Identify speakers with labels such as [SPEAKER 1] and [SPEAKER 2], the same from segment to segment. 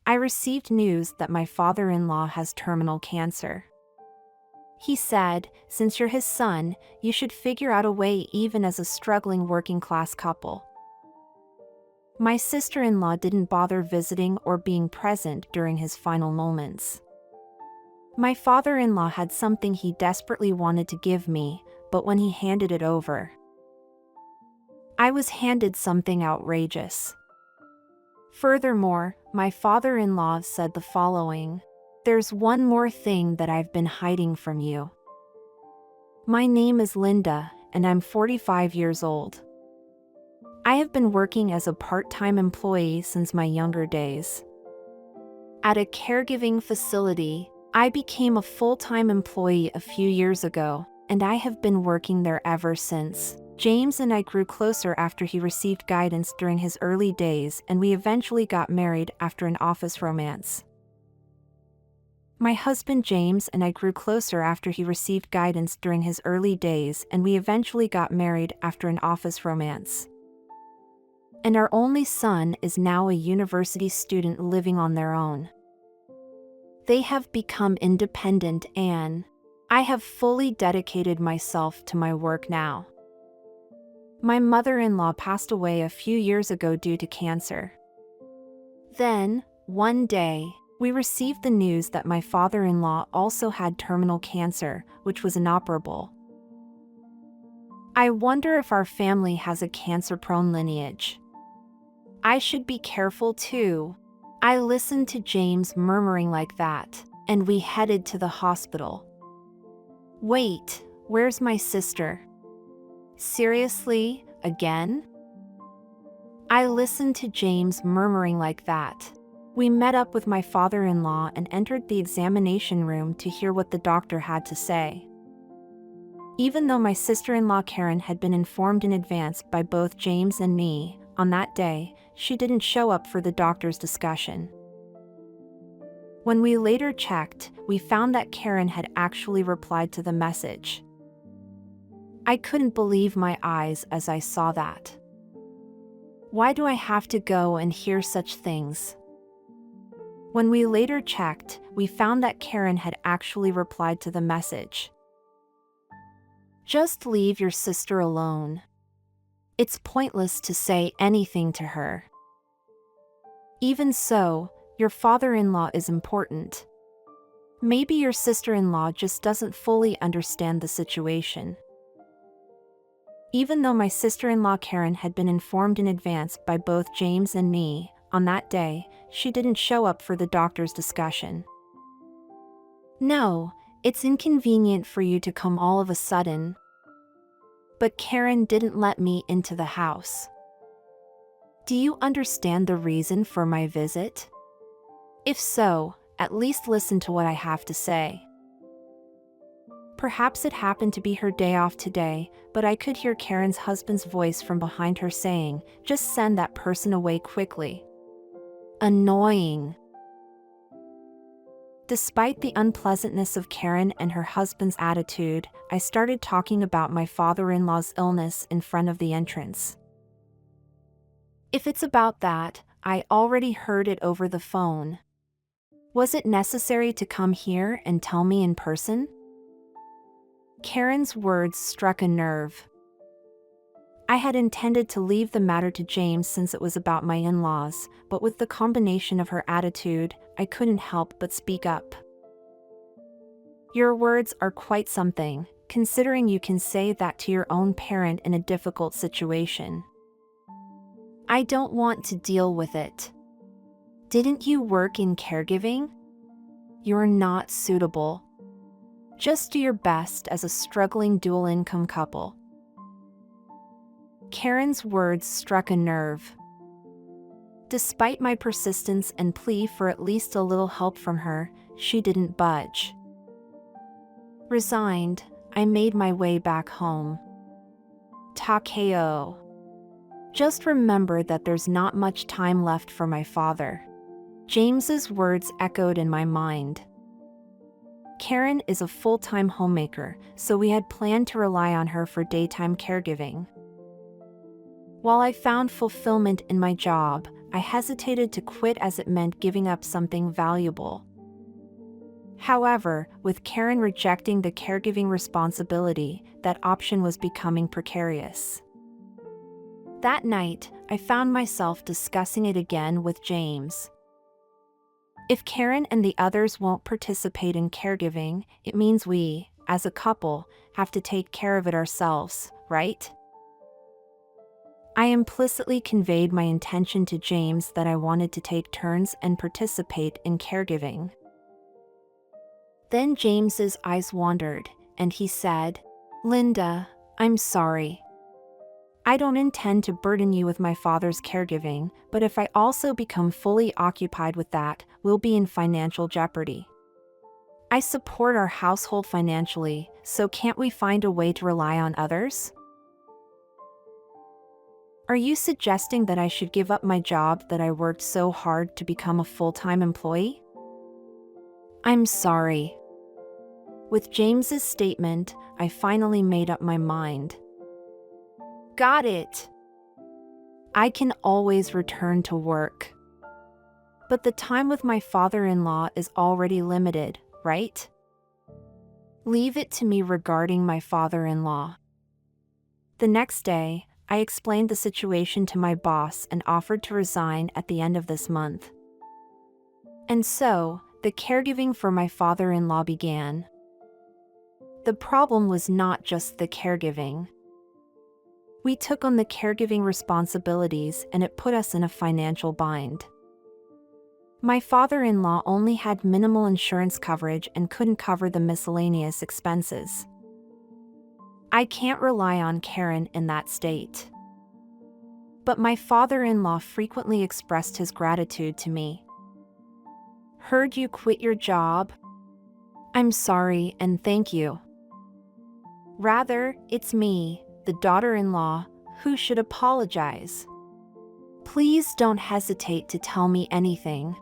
[SPEAKER 1] I received news that my father-in-law has terminal cancer. He said, since you're his son, you should figure out a way even as a struggling working-class couple. My sister-in-law didn't bother visiting or being present during his final moments. My father-in-law had something he desperately wanted to give me, but when he handed it over, I was handed something outrageous. Furthermore, my father-in-law said the following: "There's one more thing that I've been hiding from you. My name is Linda, and I'm 45 years old. I have been working as a part-time employee since my younger days. At a caregiving facility, I became a full-time employee a few years ago, and I have been working there ever since. James and I grew closer after he received guidance during his early days, and we eventually got married after an office romance. My husband James and I grew closer after he received guidance during his early days, and we eventually got married after an office romance. And our only son is now a university student living on their own. They have become independent and I have fully dedicated myself to my work now. My mother-in-law passed away a few years ago due to cancer. Then, one day, we received the news that my father-in-law also had terminal cancer, which was inoperable. I wonder if our family has a cancer-prone lineage. I should be careful too. I listened to James murmuring like that, and we headed to the hospital. Wait, where's my sister? Seriously, again? I listened to James murmuring like that. We met up with my father-in-law and entered the examination room to hear what the doctor had to say. Even though my sister-in-law Karen had been informed in advance by both James and me, on that day, she didn't show up for the doctor's discussion. When we later checked, we found that Karen had actually replied to the message. I couldn't believe my eyes as I saw that. Why do I have to go and hear such things? When we later checked, we found that Karen had actually replied to the message. Just leave your sister alone. It's pointless to say anything to her. Even so, your father-in-law is important. Maybe your sister-in-law just doesn't fully understand the situation. Even though my sister-in-law Karen had been informed in advance by both James and me, on that day, she didn't show up for the doctor's discussion. No, it's inconvenient for you to come all of a sudden. But Karen didn't let me into the house. Do you understand the reason for my visit? If so, at least listen to what I have to say. Perhaps it happened to be her day off today, but I could hear Karen's husband's voice from behind her saying, "Just send that person away quickly." Annoying. Despite the unpleasantness of Karen and her husband's attitude, I started talking about my father-in-law's illness in front of the entrance. If it's about that, I already heard it over the phone. Was it necessary to come here and tell me in person? Karen's words struck a nerve. I had intended to leave the matter to James since it was about my in-laws, but with the combination of her attitude, I couldn't help but speak up. Your words are quite something, considering you can say that to your own parent in a difficult situation. I don't want to deal with it. Didn't you work in caregiving? You're not suitable. Just do your best as a struggling dual-income couple. Karen's words struck a nerve. Despite my persistence and plea for at least a little help from her, she didn't budge. Resigned, I made my way back home. Takeo. Just remember that there's not much time left for my father. James's words echoed in my mind. Karen is a full-time homemaker, so we had planned to rely on her for daytime caregiving. While I found fulfillment in my job, I hesitated to quit as it meant giving up something valuable. However, with Karen rejecting the caregiving responsibility, that option was becoming precarious. That night, I found myself discussing it again with James. If Karen and the others won't participate in caregiving, it means we, as a couple, have to take care of it ourselves, right? I implicitly conveyed my intention to James that I wanted to take turns and participate in caregiving. Then James's eyes wandered, and he said, "Linda, I'm sorry. I don't intend to burden you with my father's caregiving, but if I also become fully occupied with that, we'll be in financial jeopardy. I support our household financially, so can't we find a way to rely on others?" Are you suggesting that I should give up my job that I worked so hard to become a full-time employee? I'm sorry. With James's statement, I finally made up my mind. Got it. I can always return to work. But the time with my father-in-law is already limited, right? Leave it to me regarding my father-in-law. The next day, I explained the situation to my boss and offered to resign at the end of this month. And so, the caregiving for my father-in-law began. The problem was not just the caregiving. We took on the caregiving responsibilities and it put us in a financial bind. My father-in-law only had minimal insurance coverage and couldn't cover the miscellaneous expenses. I can't rely on Karen in that state. But my father-in-law frequently expressed his gratitude to me. Heard you quit your job? I'm sorry and thank you. Rather, it's me, the daughter-in-law, who should apologize. Please don't hesitate to tell me anything.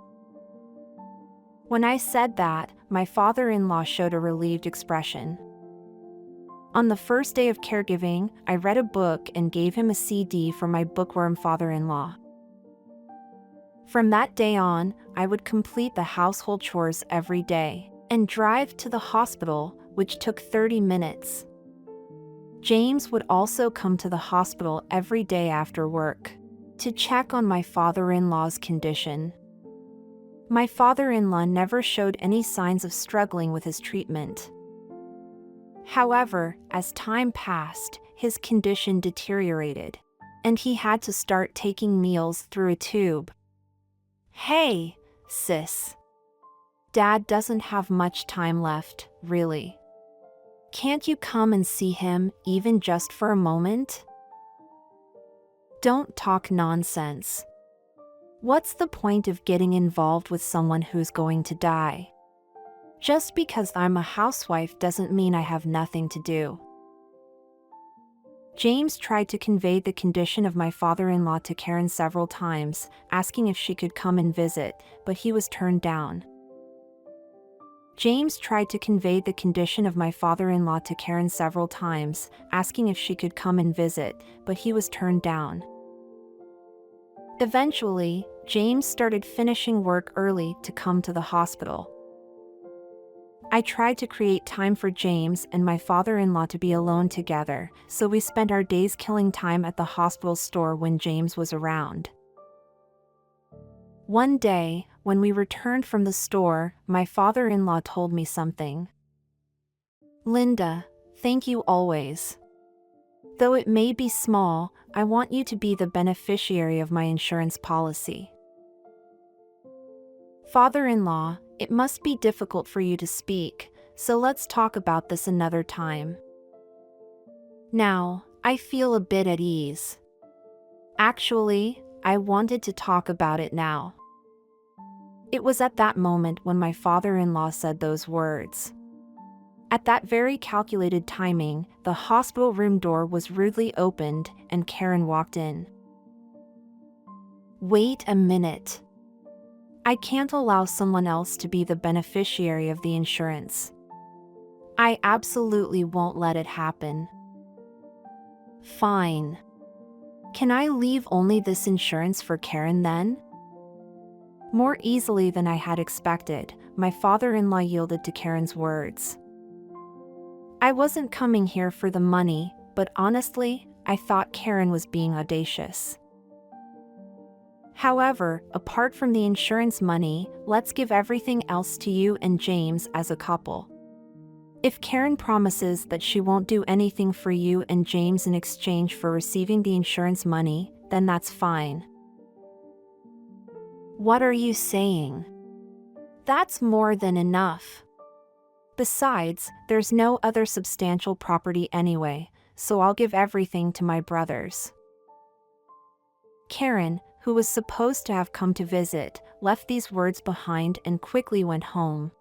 [SPEAKER 1] When I said that, my father-in-law showed a relieved expression. On the first day of caregiving, I read a book and gave him a CD for my bookworm father-in-law. From that day on, I would complete the household chores every day and drive to the hospital, which took 30 minutes. James would also come to the hospital every day after work to check on my father-in-law's condition. My father-in-law never showed any signs of struggling with his treatment. However, as time passed, his condition deteriorated, and he had to start taking meals through a tube. Hey, sis. Dad doesn't have much time left, really. Can't you come and see him, even just for a moment? Don't talk nonsense. What's the point of getting involved with someone who's going to die? Just because I'm a housewife doesn't mean I have nothing to do. James tried to convey the condition of my father-in-law to Karen several times, asking if she could come and visit, but he was turned down. James tried to convey the condition of my father-in-law to Karen several times, asking if she could come and visit, but he was turned down. Eventually, James started finishing work early to come to the hospital. I tried to create time for James and my father-in-law to be alone together, so we spent our days killing time at the hospital store when James was around. One day, when we returned from the store, my father-in-law told me something. Linda, thank you always. Though it may be small, I want you to be the beneficiary of my insurance policy. Father-in-law, it must be difficult for you to speak, so let's talk about this another time. Now, I feel a bit at ease. Actually, I wanted to talk about it now. It was at that moment when my father-in-law said those words. At that very calculated timing, the hospital room door was rudely opened and Karen walked in. Wait a minute. I can't allow someone else to be the beneficiary of the insurance. I absolutely won't let it happen. Fine. Can I leave only this insurance for Karen then? More easily than I had expected, my father-in-law yielded to Karen's words. I wasn't coming here for the money, but honestly, I thought Karen was being audacious. However, apart from the insurance money, let's give everything else to you and James as a couple. If Karen promises that she won't do anything for you and James in exchange for receiving the insurance money, then that's fine. What are you saying? That's more than enough. Besides, there's no other substantial property anyway, so I'll give everything to my brothers. Karen, who was supposed to have come to visit, left these words behind and quickly went home.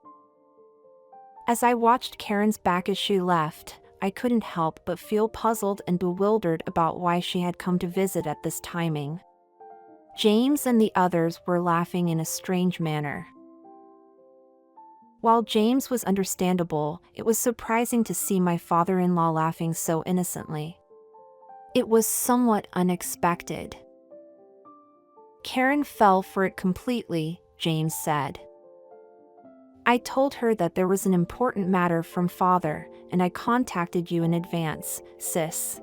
[SPEAKER 1] As I watched Karen's back as she left, I couldn't help but feel puzzled and bewildered about why she had come to visit at this timing. James and the others were laughing in a strange manner. While James was understandable, it was surprising to see my father-in-law laughing so innocently. It was somewhat unexpected. Karen fell for it completely, James said. I told her that there was an important matter from father, and I contacted you in advance, sis.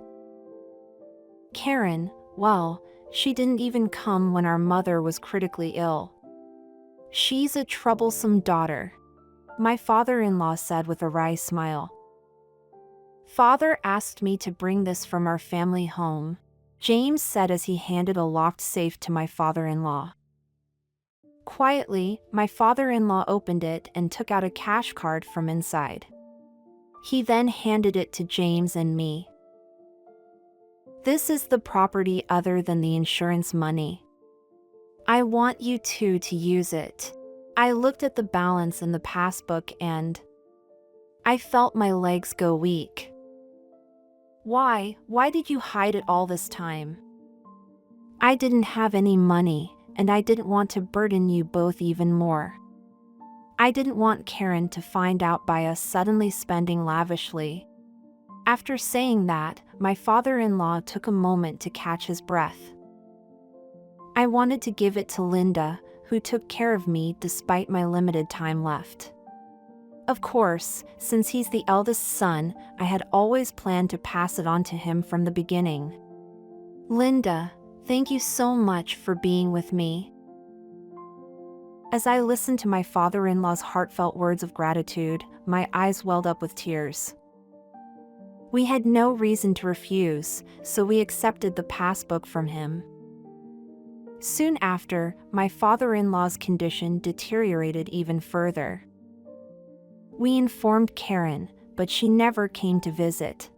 [SPEAKER 1] Karen, well, she didn't even come when our mother was critically ill. She's a troublesome daughter, my father-in-law said with a wry smile. Father asked me to bring this from our family home, James said as he handed a locked safe to my father-in-law. Quietly, my father-in-law opened it and took out a cash card from inside. He then handed it to James and me. This is the property other than the insurance money. I want you two to use it. I looked at the balance in the passbook and I felt my legs go weak. Why did you hide it all this time? I didn't have any money, and I didn't want to burden you both even more. I didn't want Karen to find out by us suddenly spending lavishly. After saying that, my father-in-law took a moment to catch his breath. I wanted to give it to Linda, who took care of me despite my limited time left. Of course, since he's the eldest son, I had always planned to pass it on to him from the beginning. Linda, thank you so much for being with me. As I listened to my father-in-law's heartfelt words of gratitude, my eyes welled up with tears. We had no reason to refuse, so we accepted the passbook from him. Soon after, my father-in-law's condition deteriorated even further. We informed Karen, but she never came to visit.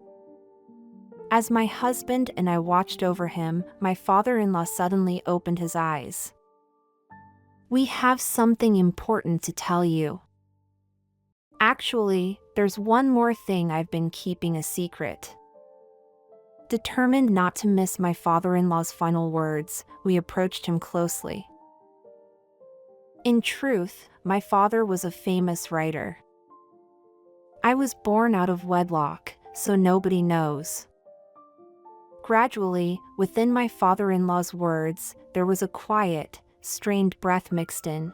[SPEAKER 1] As my husband and I watched over him, my father-in-law suddenly opened his eyes. We have something important to tell you. Actually, there's one more thing I've been keeping a secret. Determined not to miss my father-in-law's final words, we approached him closely. In truth, my father was a famous writer. I was born out of wedlock, so nobody knows. Gradually, within my father-in-law's words, there was a quiet, strained breath mixed in.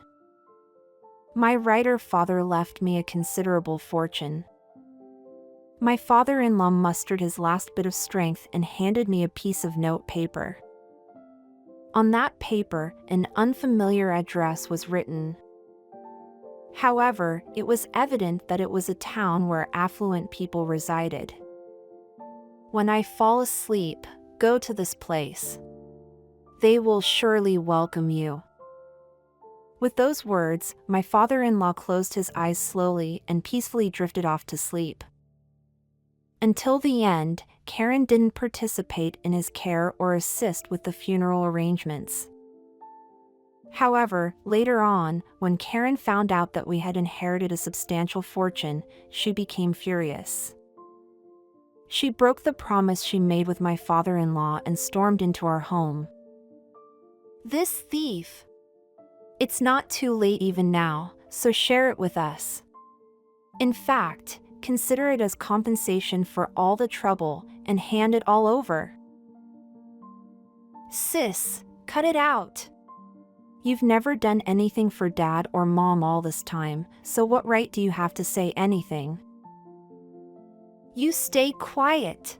[SPEAKER 1] My writer father left me a considerable fortune. My father-in-law mustered his last bit of strength and handed me a piece of note paper. On that paper, an unfamiliar address was written. However, it was evident that it was a town where affluent people resided. When I fall asleep, go to this place. They will surely welcome you. With those words, my father-in-law closed his eyes slowly and peacefully drifted off to sleep. Until the end, Karen didn't participate in his care or assist with the funeral arrangements. However, later on, when Karen found out that we had inherited a substantial fortune, she became furious. She broke the promise she made with my father-in-law and stormed into our home. This thief! It's not too late even now, so share it with us. In fact, consider it as compensation for all the trouble and hand it all over. Sis, cut it out. You've never done anything for Dad or Mom all this time, so what right do you have to say anything? You stay quiet.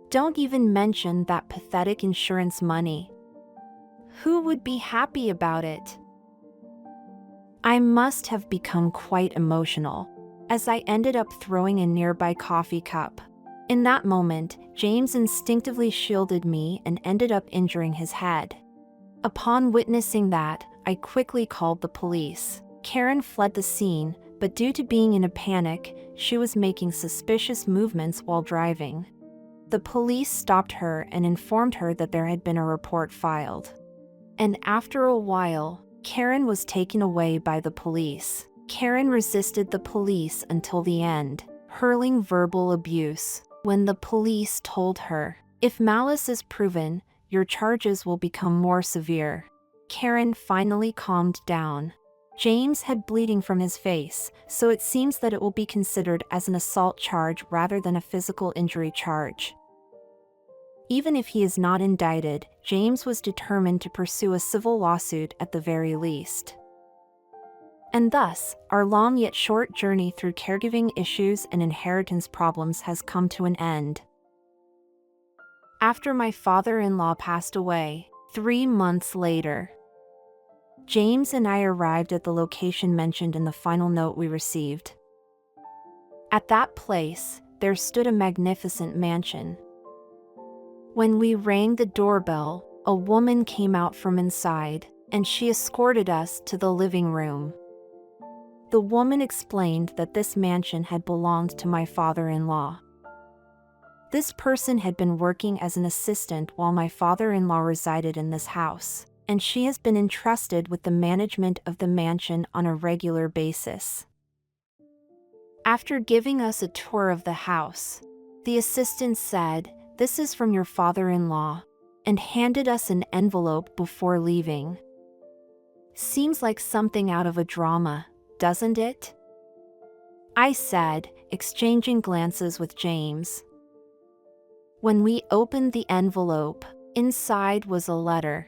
[SPEAKER 1] Don't even mention that pathetic insurance money. Who would be happy about it? I must have become quite emotional, as I ended up throwing a nearby coffee cup. In that moment, James instinctively shielded me and ended up injuring his head. Upon witnessing that, I quickly called the police. Karen fled the scene, but due to being in a panic, she was making suspicious movements while driving. The police stopped her and informed her that there had been a report filed. And after a while, Karen was taken away by the police. Karen resisted the police until the end, hurling verbal abuse. When the police told her, "If malice is proven, your charges will become more severe," Karen finally calmed down. James had bleeding from his face, so it seems that it will be considered as an assault charge rather than a physical injury charge. Even if he is not indicted, James was determined to pursue a civil lawsuit at the very least. And thus, our long yet short journey through caregiving issues and inheritance problems has come to an end. After my father-in-law passed away, 3 months later, James and I arrived at the location mentioned in the final note we received. At that place, there stood a magnificent mansion. When we rang the doorbell, a woman came out from inside, and she escorted us to the living room. The woman explained that this mansion had belonged to my father-in-law. This person had been working as an assistant while my father-in-law resided in this house, and she has been entrusted with the management of the mansion on a regular basis. After giving us a tour of the house, the assistant said, "This is from your father-in-law," and handed us an envelope before leaving. Seems like something out of a drama, doesn't it? I said, exchanging glances with James. When we opened the envelope, inside was a letter.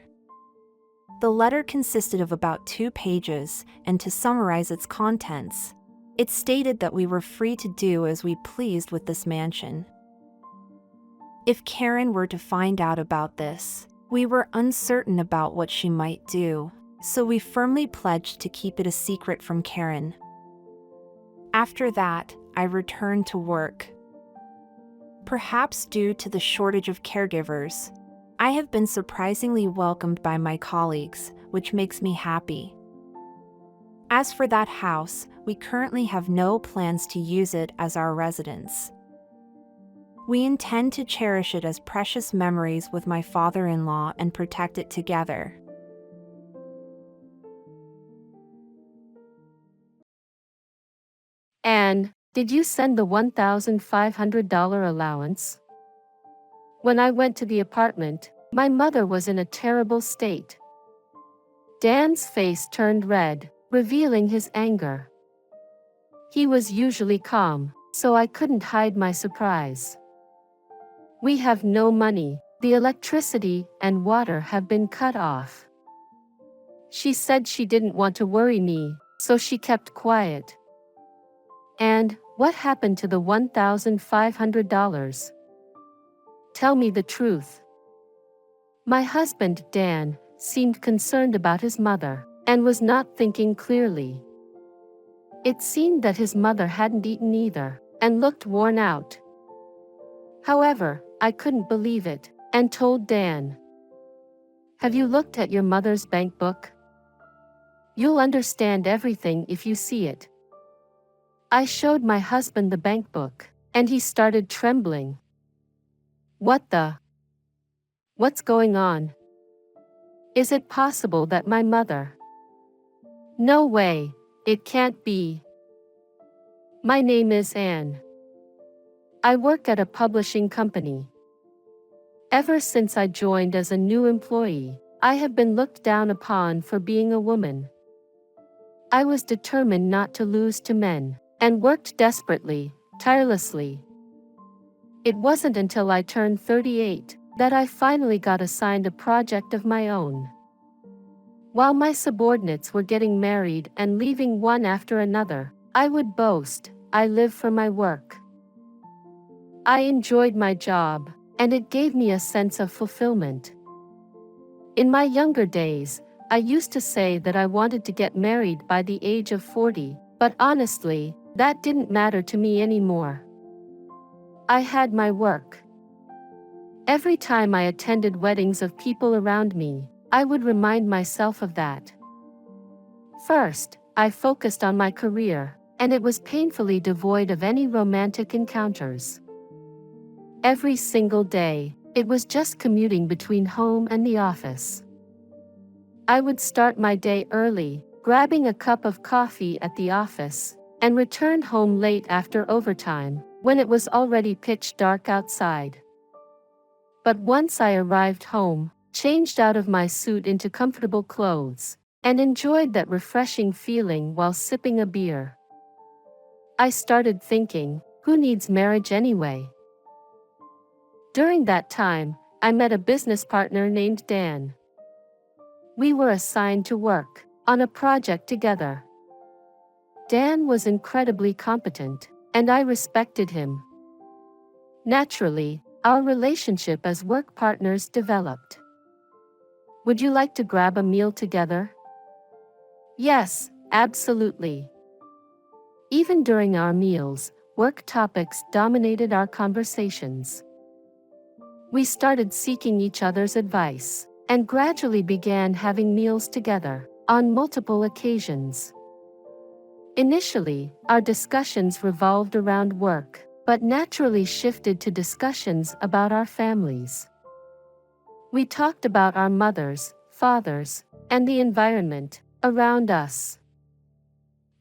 [SPEAKER 1] The letter consisted of about 2 pages, and to summarize its contents, it stated that we were free to do as we pleased with this mansion. If Karen were to find out about this, we were uncertain about what she might do, so we firmly pledged to keep it a secret from Karen. After that, I returned to work. Perhaps due to the shortage of caregivers, I have been surprisingly welcomed by my colleagues, which makes me happy. As for that house, we currently have no plans to use it as our residence. We intend to cherish it as precious memories with my father-in-law and protect it together.
[SPEAKER 2] Anne, did you send the $1,500 allowance? When I went to the apartment, my mother was in a terrible state. Dan's face turned red, revealing his anger. He was usually calm, so I couldn't hide my surprise. We have no money, the electricity and water have been cut off. She said she didn't want to worry me, so she kept quiet. And what happened to the $1,500? Tell me the truth. My husband, Dan, seemed concerned about his mother and was not thinking clearly. It seemed that his mother hadn't eaten either and looked worn out. However, I couldn't believe it and told Dan, "Have you looked at your mother's bank book? You'll understand everything if you see it." I showed my husband the bank book, and he started trembling. What's going on? Is it possible that my mother? No way, it can't be. My name is Anne. I work at a publishing company. Ever since I joined as a new employee, I have been looked down upon for being a woman. I was determined not to lose to men, and worked desperately, tirelessly. It wasn't until I turned 38 that I finally got assigned a project of my own. While my subordinates were getting married and leaving one after another, I would boast, I live for my work. I enjoyed my job, and it gave me a sense of fulfillment. In my younger days, I used to say that I wanted to get married by the age of 40, but honestly, that didn't matter to me anymore. I had my work. Every time I attended weddings of people around me, I would remind myself of that. First, I focused on my career, and it was painfully devoid of any romantic encounters. Every single day, it was just commuting between home and the office. I would start my day early, grabbing a cup of coffee at the office, and return home late after overtime, when it was already pitch dark outside. But once I arrived home, changed out of my suit into comfortable clothes, and enjoyed that refreshing feeling while sipping a beer, I started thinking, who needs marriage anyway? During that time, I met a business partner named Dan. We were assigned to work on a project together. Dan was incredibly competent, and I respected him. Naturally, our relationship as work partners developed. Would you like to grab a meal together? Yes, absolutely. Even during our meals, work topics dominated our conversations. We started seeking each other's advice, and gradually began having meals together, on multiple occasions. Initially, our discussions revolved around work, but naturally shifted to discussions about our families. We talked about our mothers, fathers, and the environment around us.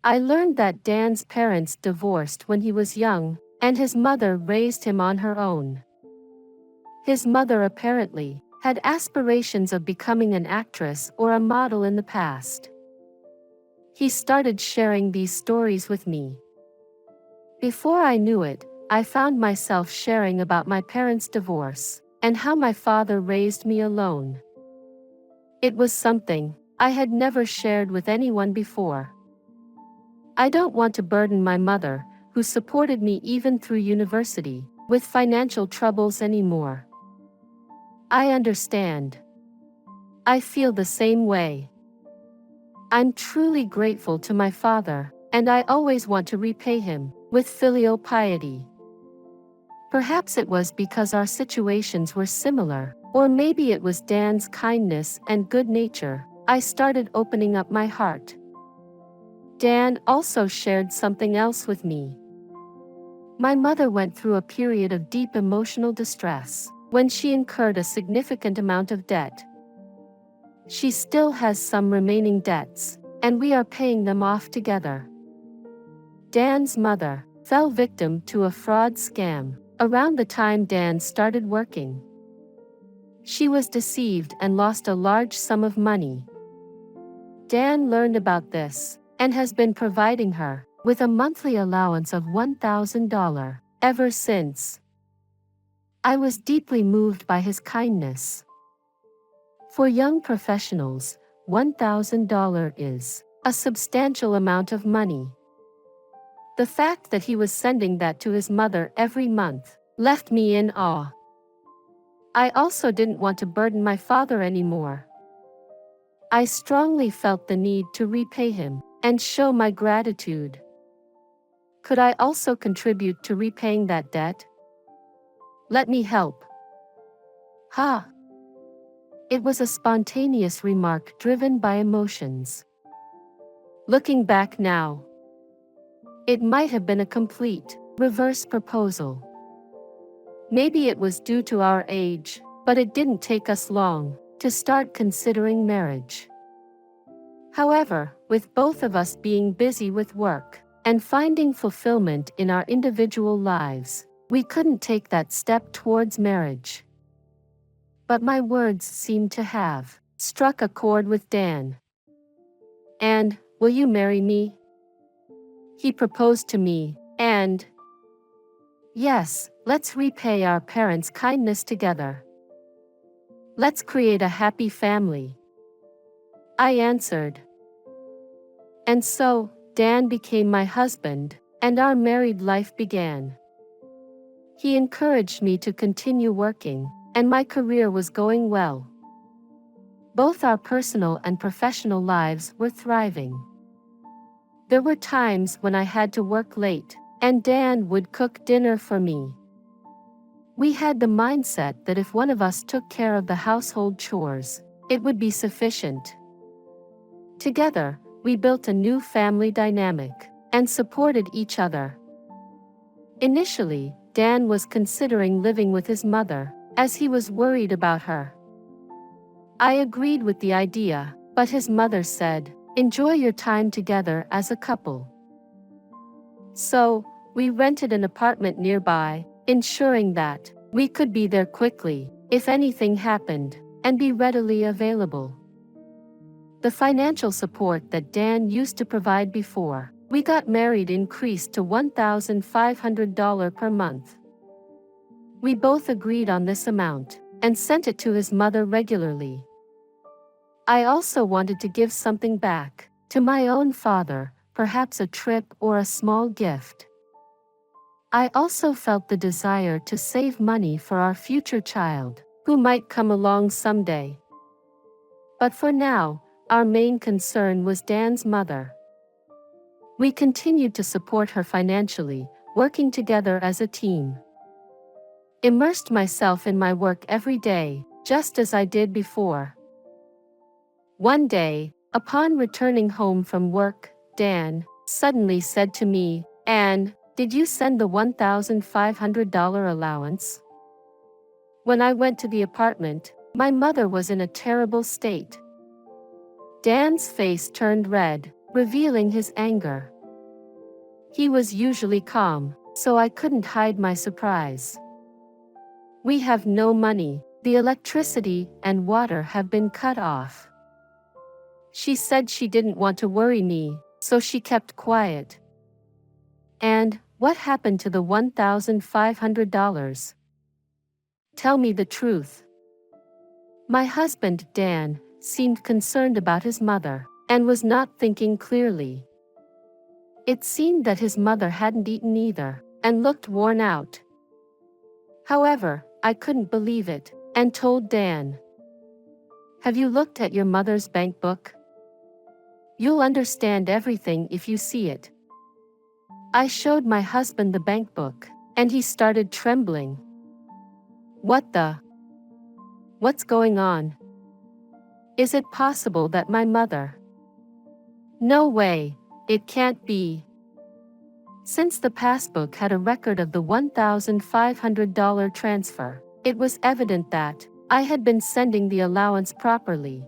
[SPEAKER 2] I learned that Dan's parents divorced when he was young, and his mother raised him on her own. His mother apparently had aspirations of becoming an actress or a model in the past. He started sharing these stories with me. Before I knew it, I found myself sharing about my parents' divorce, and how my father raised me alone. It was something I had never shared with anyone before. I don't want to burden my mother, who supported me even through university, with financial troubles anymore. I understand. I feel the same way. I'm truly grateful to my father, and I always want to repay him with filial piety. Perhaps it was because our situations were similar, or maybe it was Dan's kindness and good nature. I started opening up my heart. Dan also shared something else with me. My mother went through a period of deep emotional distress when she incurred a significant amount of debt. She still has some remaining debts, and we are paying them off together. Dan's mother fell victim to a fraud scam around the time Dan started working. She was deceived and lost a large sum of money. Dan learned about this and has been providing her with a monthly allowance of $1,000 ever since. I was deeply moved by his kindness. For young professionals, $1,000 is a substantial amount of money. The fact that he was sending that to his mother every month left me in awe. I also didn't want to burden my father anymore. I strongly felt the need to repay him and show my gratitude. Could I also contribute to repaying that debt? Let me help. Ha! It was a spontaneous remark driven by emotions. Looking back now, it might have been a complete, reverse proposal. Maybe it was due to our age, but it didn't take us long to start considering marriage. However, with both of us being busy with work and finding fulfillment in our individual lives, we couldn't take that step towards marriage. But my words seemed to have struck a chord with Dan. And, will you marry me? He proposed to me, and yes, let's repay our parents' kindness together. Let's create a happy family," I answered. And so, Dan became my husband, and our married life began. He encouraged me to continue working, and my career was going well. Both our personal and professional lives were thriving. There were times when I had to work late, and Dan would cook dinner for me. We had the mindset that if one of us took care of the household chores, it would be sufficient. Together, we built a new family dynamic and supported each other. Initially, Dan was considering living with his mother, as he was worried about her. I agreed with the idea, but his mother said, "Enjoy your time together as a couple." So, we rented an apartment nearby, ensuring that we could be there quickly if anything happened, and be readily available. The financial support that Dan used to provide before we got married increased to $1,500 per month. We both agreed on this amount and sent it to his mother regularly. I also wanted to give something back to my own father, perhaps a trip or a small gift. I also felt the desire to save money for our future child, who might come along someday. But for now, our main concern was Dan's mother. We continued to support her financially, working together as a team. Immersed myself in my work every day, just as I did before. One day, upon returning home from work, Dan suddenly said to me, "Anne, did you send the $1,500 allowance?" When I went to the apartment, my mother was in a terrible state. Dan's face turned red, revealing his anger. He was usually calm, so I couldn't hide my surprise. "We have no money, the electricity and water have been cut off." She said she didn't want to worry me, so she kept quiet. "And what happened to the $1,500? Tell me the truth." My husband, Dan, seemed concerned about his mother and was not thinking clearly. It seemed that his mother hadn't eaten either and looked worn out. However, I couldn't believe it and told Dan, "Have you looked at your mother's bank book? You'll understand everything if you see it." I showed my husband the bank book, and he started trembling. What's going on? Is it possible that my mother? No way, it can't be. Since the passbook had a record of the $1,500 transfer, it was evident that I had been sending the allowance properly.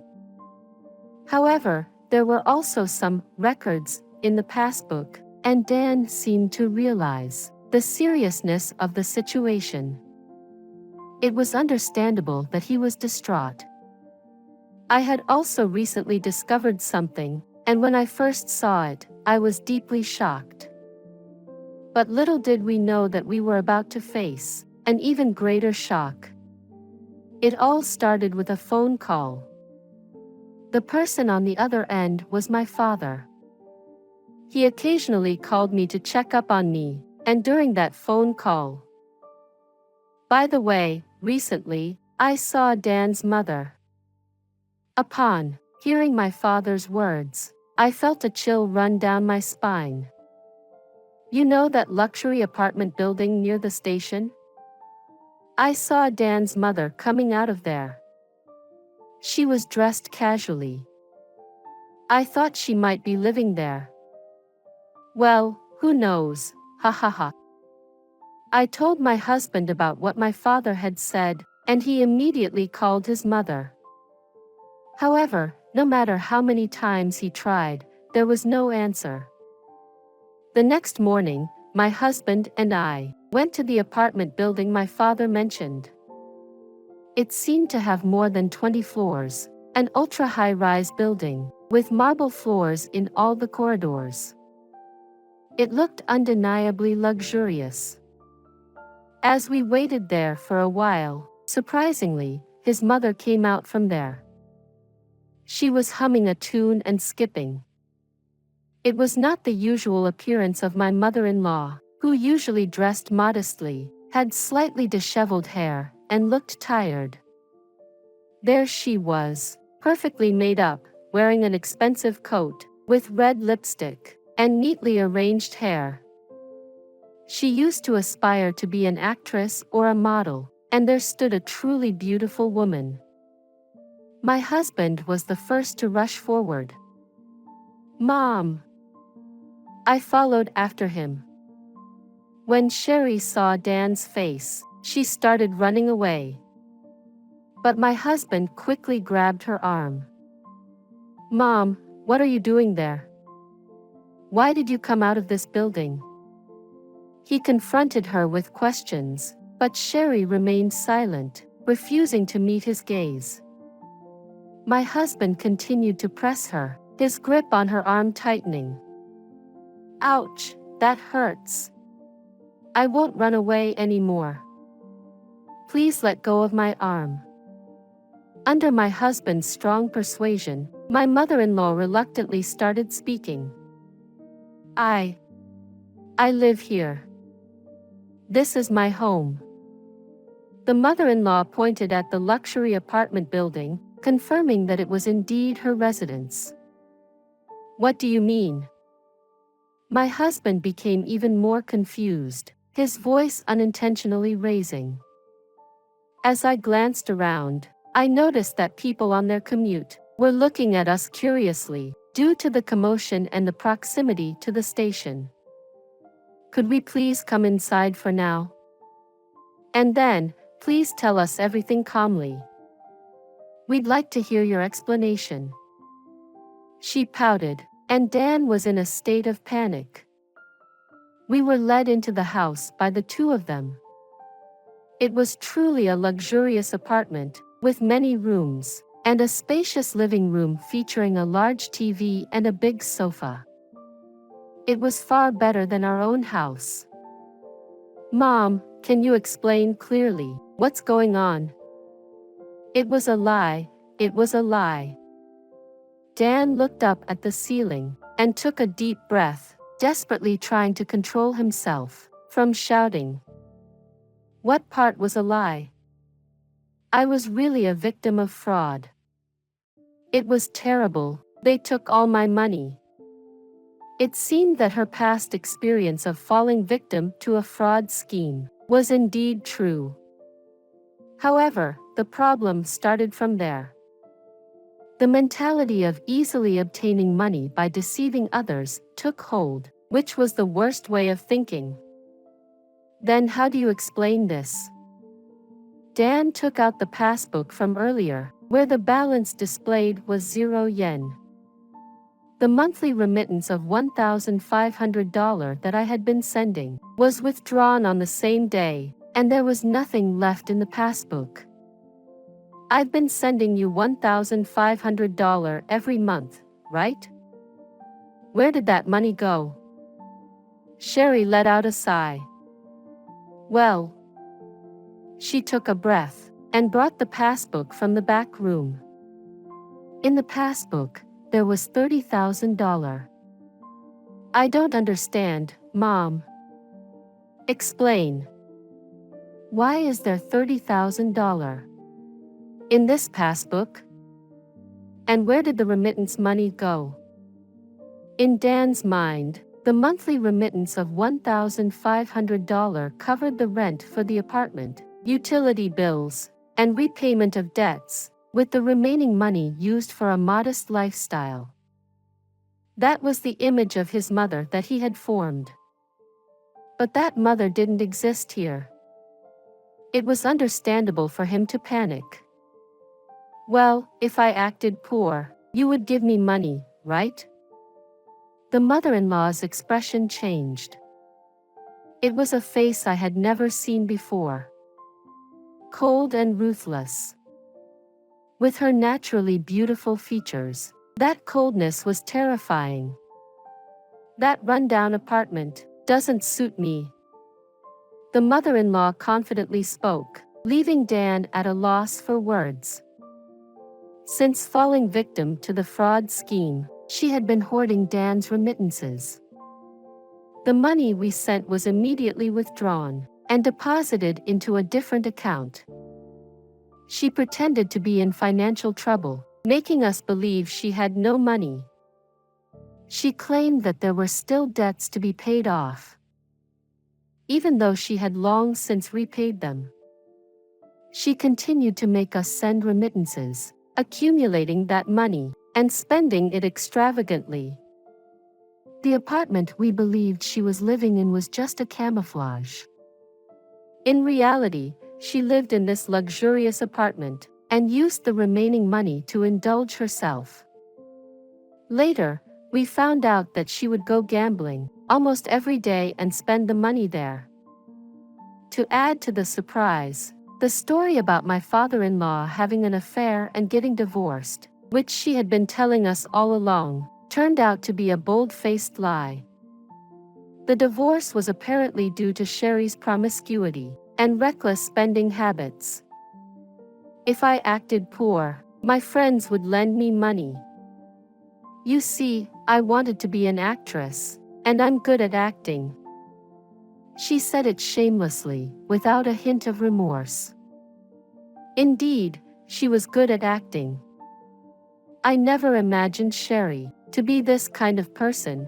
[SPEAKER 2] However, there were also some records in the passbook, and Dan seemed to realize the seriousness of the situation. It was understandable that he was distraught. I had also recently discovered something, and when I first saw it, I was deeply shocked. But little did we know that we were about to face an even greater shock. It all started with a phone call. The person on the other end was my father. He occasionally called me to check up on me, and during that phone call. By the way, recently, I saw Dan's mother. Upon hearing my father's words, I felt a chill run down my spine. You know that luxury apartment building near the station? I saw Dan's mother coming out of there. She was dressed casually. I thought she might be living there. Well, who knows, ha ha ha. I told my husband about what my father had said, and he immediately called his mother. However, no matter how many times he tried, there was no answer. The next morning, my husband and I went to the apartment building my father mentioned. It seemed to have more than 20 floors, an ultra-high-rise building, with marble floors in all the corridors. It looked undeniably luxurious. As we waited there for a while, surprisingly, his mother came out from there. She was humming a tune and skipping. It was not the usual appearance of my mother-in-law, who usually dressed modestly, had slightly disheveled hair, and looked tired. There she was, perfectly made up, wearing an expensive coat, with red lipstick, and neatly arranged hair. She used to aspire to be an actress or a model, and there stood a truly beautiful woman. My husband was the first to rush forward. "Mom!" I followed after him. When Sherry saw Dan's face, she started running away. But my husband quickly grabbed her arm. "Mom, what are you doing there? Why did you come out of this building?" He confronted her with questions, but Sherry remained silent, refusing to meet his gaze. My husband continued to press her, his grip on her arm tightening. "Ouch, that hurts. I won't run away anymore. Please let go of my arm." Under my husband's strong persuasion, my mother-in-law reluctantly started speaking. I live here. This is my home." The mother-in-law pointed at the luxury apartment building, confirming that it was indeed her residence. "What do you mean?" My husband became even more confused, his voice unintentionally raising. As I glanced around, I noticed that people on their commute were looking at us curiously, due to the commotion and the proximity to the station. "Could we please come inside for now? And then, please tell us everything calmly. We'd like to hear your explanation." She pouted, and Dan was in a state of panic. We were led into the house by the two of them. It was truly a luxurious apartment, with many rooms, and a spacious living room featuring a large TV and a big sofa. It was far better than our own house. "Mom, can you explain clearly what's going on?" It was a lie, it was a lie. Dan looked up at the ceiling, and took a deep breath, desperately trying to control himself from shouting. What part was a lie? I was really a victim of fraud. It was terrible, they took all my money. It seemed that her past experience of falling victim to a fraud scheme was indeed true. However, the problem started from there. The mentality of easily obtaining money by deceiving others took hold, which was the worst way of thinking. Then how do you explain this? Dan took out the passbook from earlier, where the balance displayed was 0 yen. The monthly remittance of $1,500 that I had been sending was withdrawn on the same day, and there was nothing left in the passbook. I've been sending you $1,500 every month, right? Where did that money go? Sherry let out a sigh. Well, she took a breath and brought the passbook from the back room. In the passbook, there was $30,000. I don't understand, Mom. Explain. Why is there $30,000 in this passbook? And where did the remittance money go? In Dan's mind, the monthly remittance of $1,500 covered the rent for the apartment, utility bills, and repayment of debts, with the remaining money used for a modest lifestyle. That was the image of his mother that he had formed. But that mother didn't exist here. It was understandable for him to panic. Well, if I acted poor, you would give me money, right? The mother-in-law's expression changed. It was a face I had never seen before. Cold and ruthless. With her naturally beautiful features, that coldness was terrifying. That rundown apartment doesn't suit me. The mother-in-law confidently spoke, leaving Dan at a loss for words. Since falling victim to the fraud scheme, she had been hoarding Dan's remittances. The money we sent was immediately withdrawn and deposited into a different account. She pretended to be in financial trouble, making us believe she had no money. She claimed that there were still debts to be paid off, even though she had long since repaid them. She continued to make us send remittances, accumulating that money and spending it extravagantly. The apartment we believed she was living in was just a camouflage. In reality, she lived in this luxurious apartment and used the remaining money to indulge herself. Later, we found out that she would go gambling almost every day and spend the money there. To add to the surprise, the story about my father-in-law having an affair and getting divorced, which she had been telling us all along, turned out to be a bold-faced lie. The divorce was apparently due to Sherry's promiscuity and reckless spending habits. If I acted poor, my friends would lend me money. You see, I wanted to be an actress, and I'm good at acting. She said it shamelessly, without a hint of remorse. Indeed, she was good at acting. I never imagined Sherry to be this kind of person.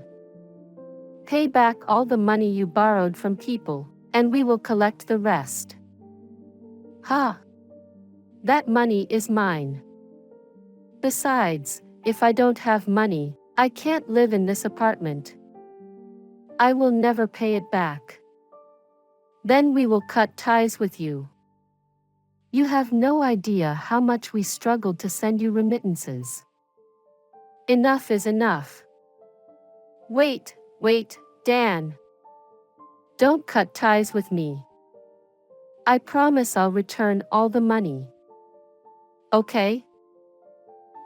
[SPEAKER 2] Pay back all the money you borrowed from people, and we will collect the rest. Ha! That money is mine. Besides, if I don't have money, I can't live in this apartment. I will never pay it back. Then we will cut ties with you. You have no idea how much we struggled to send you remittances. Enough is enough. Wait, Dan. Don't cut ties with me. I promise I'll return all the money. Okay?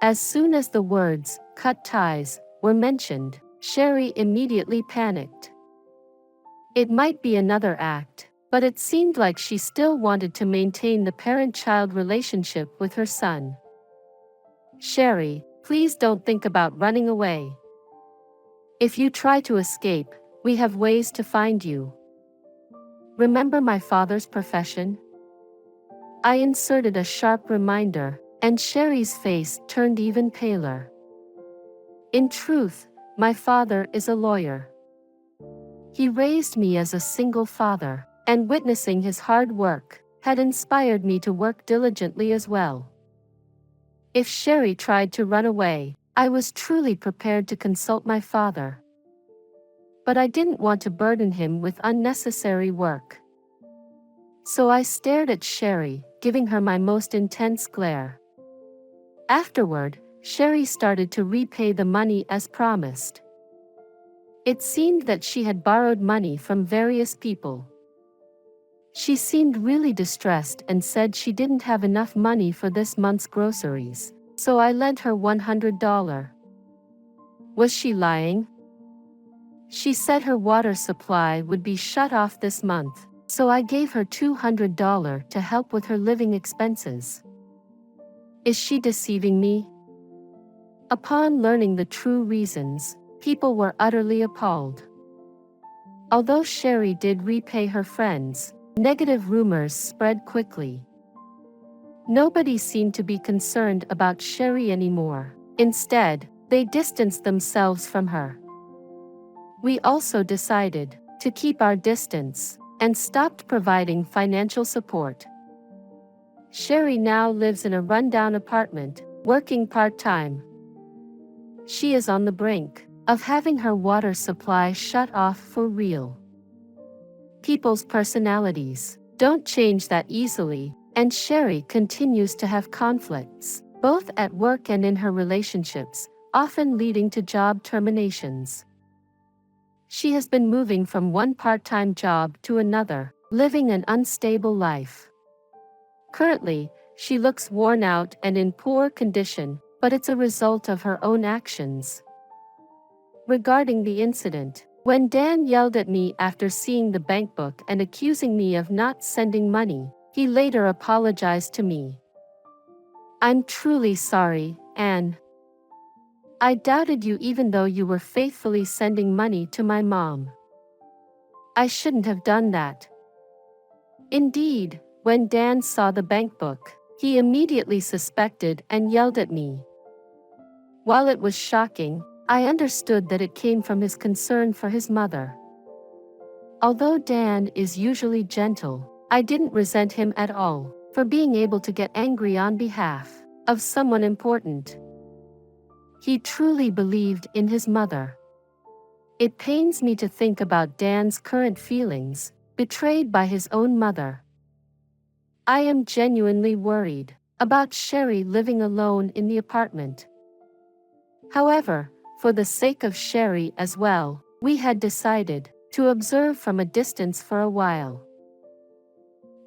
[SPEAKER 2] As soon as the words, cut ties, were mentioned, Sherry immediately panicked. It might be another act, but it seemed like she still wanted to maintain the parent-child relationship with her son. Sherry, please don't think about running away. If you try to escape, we have ways to find you. Remember my father's profession? I inserted a sharp reminder, and Sherry's face turned even paler. In truth, my father is a lawyer. He raised me as a single father, and witnessing his hard work had inspired me to work diligently as well. If Sherry tried to run away, I was truly prepared to consult my father. But I didn't want to burden him with unnecessary work. So I stared at Sherry, giving her my most intense glare. Afterward, Sherry started to repay the money as promised. It seemed that she had borrowed money from various people. She seemed really distressed and said she didn't have enough money for this month's groceries, so I lent her $100. Was she lying? She said her water supply would be shut off this month, so I gave her $200 to help with her living expenses. Is she deceiving me? Upon learning the true reasons, people were utterly appalled. Although Sherry did repay her friends, negative rumors spread quickly. Nobody seemed to be concerned about Sherry anymore. Instead, they distanced themselves from her. We also decided to keep our distance and stopped providing financial support. Sherry now lives in a rundown apartment, working part-time. She is on the brink of having her water supply shut off for real. People's personalities don't change that easily, and Sherry continues to have conflicts, both at work and in her relationships, often leading to job terminations. She has been moving from one part-time job to another, living an unstable life. Currently, she looks worn out and in poor condition, but it's a result of her own actions. Regarding the incident, when Dan yelled at me after seeing the bank book and accusing me of not sending money, He later apologized to me. "I'm truly sorry, Anne. I doubted you even though you were faithfully sending money to my mom. I shouldn't have done that." Indeed, when Dan saw the bank book, he immediately suspected and yelled at me. While it was shocking, I understood that it came from his concern for his mother. Although Dan is usually gentle, I didn't resent him at all for being able to get angry on behalf of someone important. He truly believed in his mother. It pains me to think about Dan's current feelings, betrayed by his own mother. I am genuinely worried about Sherry living alone in the apartment. However, for the sake of Sherry as well, we had decided to observe from a distance for a while.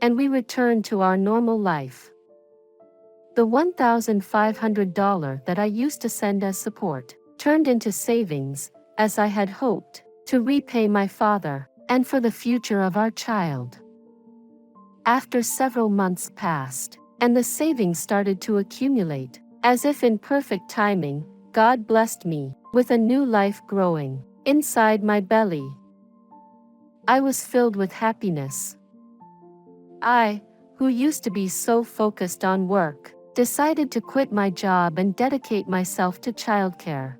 [SPEAKER 2] And we returned to our normal life. The $1,500 that I used to send as support turned into savings, as I had hoped, to repay my father and for the future of our child. After several months passed, and the savings started to accumulate, as if in perfect timing, God blessed me with a new life growing inside my belly. I was filled with happiness. I, who used to be so focused on work, decided to quit my job and dedicate myself to childcare.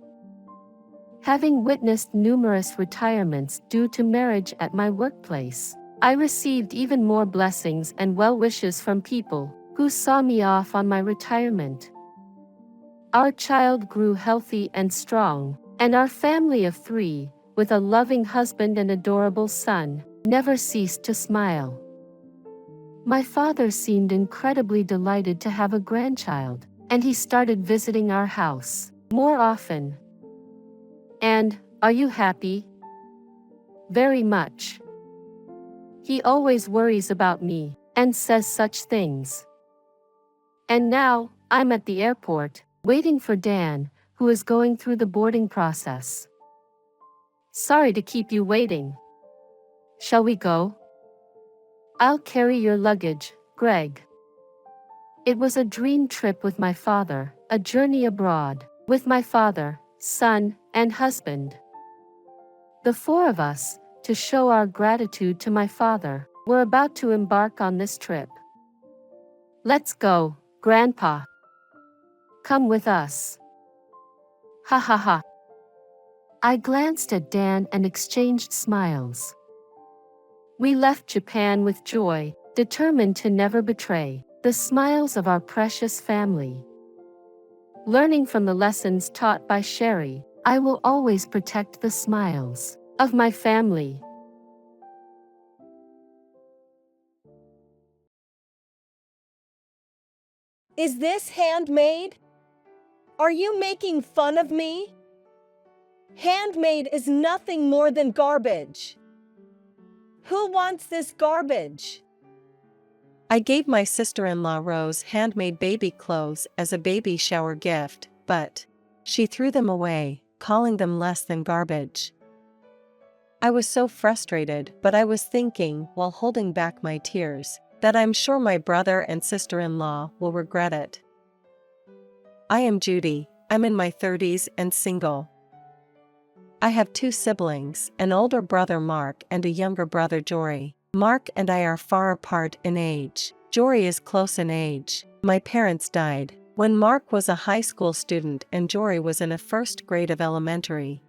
[SPEAKER 2] Having witnessed numerous retirements due to marriage at my workplace, I received even more blessings and well wishes from people who saw me off on my retirement. Our child grew healthy and strong, and our family of 3, with a loving husband and adorable son, never ceased to smile. My father seemed incredibly delighted to have a grandchild, and he started visiting our house more often. "And, are you happy?" "Very much. He always worries about me and says such things." And now, I'm at the airport, waiting for Dan, who is going through the boarding process. "Sorry to keep you waiting. Shall we go?" "I'll carry your luggage, Greg." It was a dream trip with my father, a journey abroad, with my father, son, and husband. The 4 of us, to show our gratitude to my father, were about to embark on this trip. "Let's go, Grandpa. Come with us." Ha ha ha. I glanced at Dan and exchanged smiles. We left Japan with joy, determined to never betray the smiles of our precious family. Learning from the lessons taught by Sherry, I will always protect the smiles of my family.
[SPEAKER 3] Is this handmade? Are you making fun of me? Handmade is nothing more than garbage. Who wants this garbage? I gave my sister-in-law Rose handmade baby clothes as a baby shower gift, but she threw them away, calling them less than garbage. I was so frustrated, but I was thinking, while holding back my tears, that I'm sure my brother and sister-in-law will regret it. I am Judy. I'm in my 30s and single. I have 2 siblings, an older brother Mark and a younger brother Jory. Mark and I are far apart in age. Jory is close in age. My parents died when Mark was a high school student and Jory was in a 1st grade of elementary.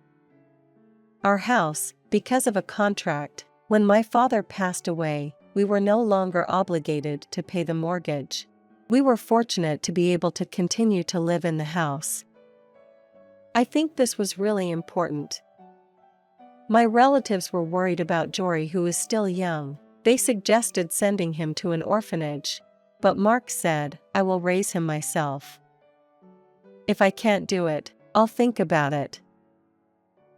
[SPEAKER 3] Our house, because of a contract, when my father passed away, we were no longer obligated to pay the mortgage. We were fortunate to be able to continue to live in the house. I think this was really important. My relatives were worried about Jory, who is still young. They suggested sending him to an orphanage, but Mark said, "I will raise him myself. If I can't do it, I'll think about it."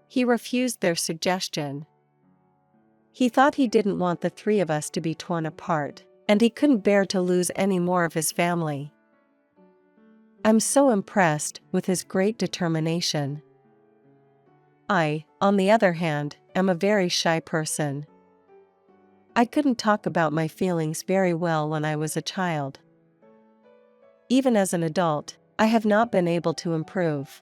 [SPEAKER 3] He refused their suggestion. He thought he didn't want the 3 of us to be torn apart, and he couldn't bear to lose any more of his family. I'm so impressed with his great determination. I, on the other hand, am a very shy person. I couldn't talk about my feelings very well when I was a child. Even as an adult, I have not been able to improve.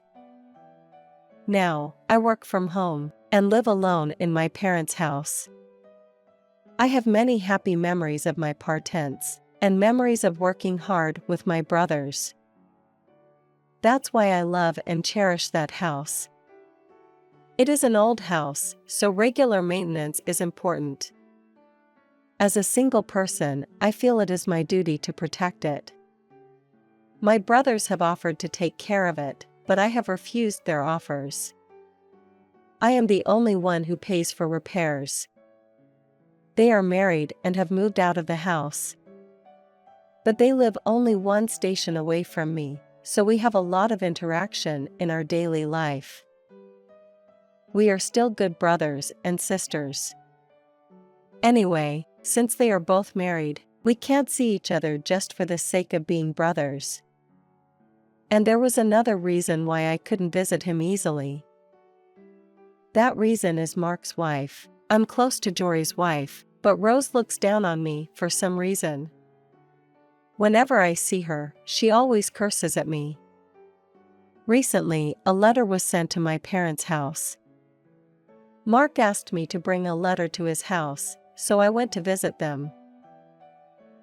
[SPEAKER 3] Now, I work from home and live alone in my parents' house. I have many happy memories of my parents and memories of working hard with my brothers. That's why I love and cherish that house. It is an old house, so regular maintenance is important. As a single person, I feel it is my duty to protect it. My brothers have offered to take care of it, but I have refused their offers. I am the only one who pays for repairs. They are married and have moved out of the house. But they live only one station away from me, so we have a lot of interaction in our daily life. We are still good brothers and sisters. Anyway, since they are both married, we can't see each other just for the sake of being brothers. And there was another reason why I couldn't visit him easily. That reason is Mark's wife. I'm close to Jory's wife, but Rose looks down on me for some reason. Whenever I see her, she always curses at me. Recently, a letter was sent to my parents' house. Mark asked me to bring a letter to his house, so I went to visit them.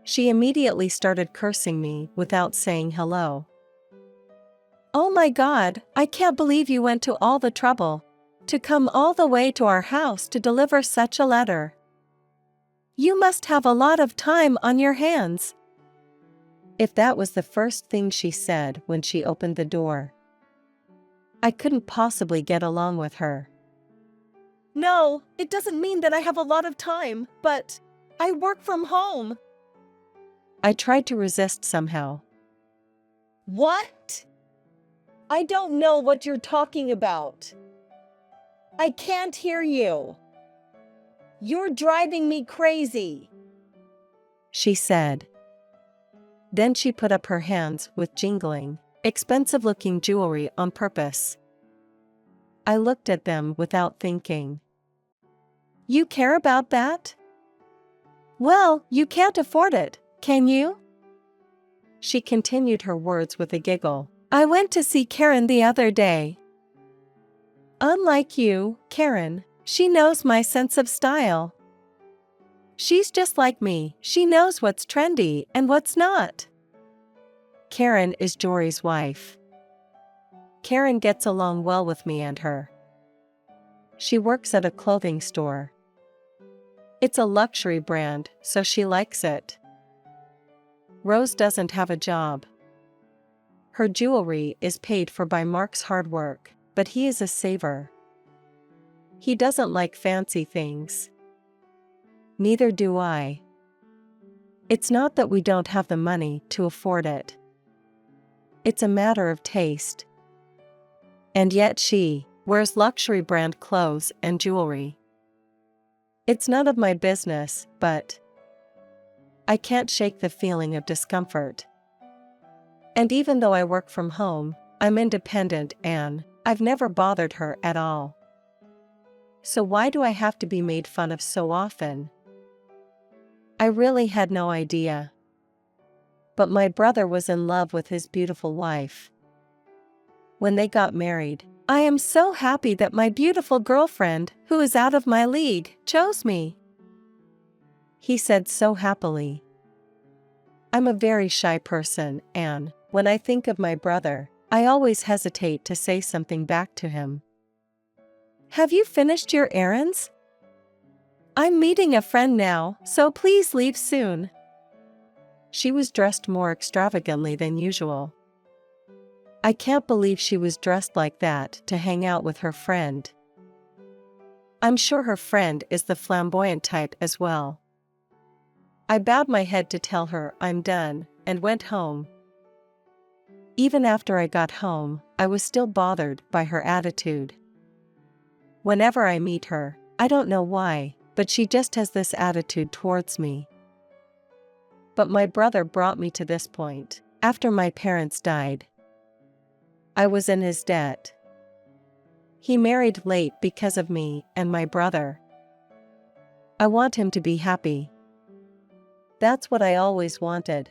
[SPEAKER 3] She immediately started cursing me without saying hello. "Oh my God, I can't believe you went to all the trouble to come all the way to our house to deliver such a letter. You must have a lot of time on your hands." If that was the first thing she said when she opened the door, I couldn't possibly get along with her. "No, it doesn't mean that I have a lot of time, but I work from home." I tried to resist somehow. "What? I don't know what you're talking about. I can't hear you. You're driving me crazy," she said. Then she put up her hands with jingling, expensive-looking jewelry on purpose. I looked at them without thinking. "You care about that? Well, you can't afford it, can you?" She continued her words with a giggle. "I went to see Karen the other day. Unlike you, Karen, she knows my sense of style. She's just like me, she knows what's trendy and what's not." Karen is Jory's wife. Karen gets along well with me and her. She works at a clothing store. It's a luxury brand, so she likes it. Rose doesn't have a job. Her jewelry is paid for by Mark's hard work, but he is a saver. He doesn't like fancy things. Neither do I. It's not that we don't have the money to afford it. It's a matter of taste. And yet she wears luxury brand clothes and jewelry. It's none of my business, but I can't shake the feeling of discomfort. And even though I work from home, I'm independent and I've never bothered her at all. So why do I have to be made fun of so often? I really had no idea. But my brother was in love with his beautiful wife. When they got married, "I am so happy that my beautiful girlfriend, who is out of my league, chose me," he said so happily. I'm a very shy person, and when I think of my brother, I always hesitate to say something back to him. "Have you finished your errands? I'm meeting a friend now, so please leave soon." She was dressed more extravagantly than usual. I can't believe she was dressed like that to hang out with her friend. I'm sure her friend is the flamboyant type as well. I bowed my head to tell her I'm done, and went home. Even after I got home, I was still bothered by her attitude. Whenever I meet her, I don't know why, but she just has this attitude towards me. But my brother brought me to this point. After my parents died, I was in his debt. He married late because of me and my brother. I want him to be happy. That's what I always wanted.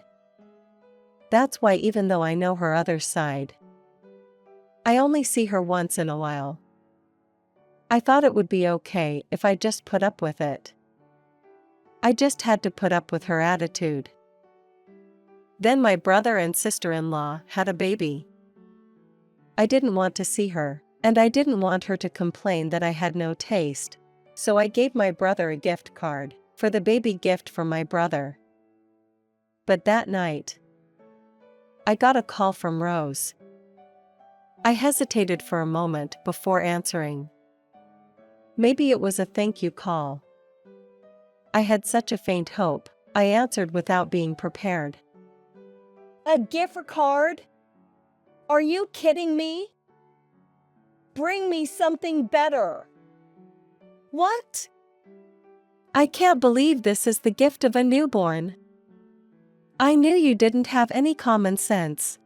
[SPEAKER 3] That's why even though I know her other side, I only see her once in a while. I thought it would be okay if I just put up with it. I just had to put up with her attitude. Then my brother and sister-in-law had a baby. I didn't want to see her, and I didn't want her to complain that I had no taste, so I gave my brother a gift card for the baby gift from my brother. But that night, I got a call from Rose. I hesitated for a moment before answering. Maybe it was a thank you call. I had such a faint hope. I answered without being prepared. A gift card? Are you kidding me? Bring me something better. What? I can't believe this is the gift of a newborn. I knew you didn't have any common sense.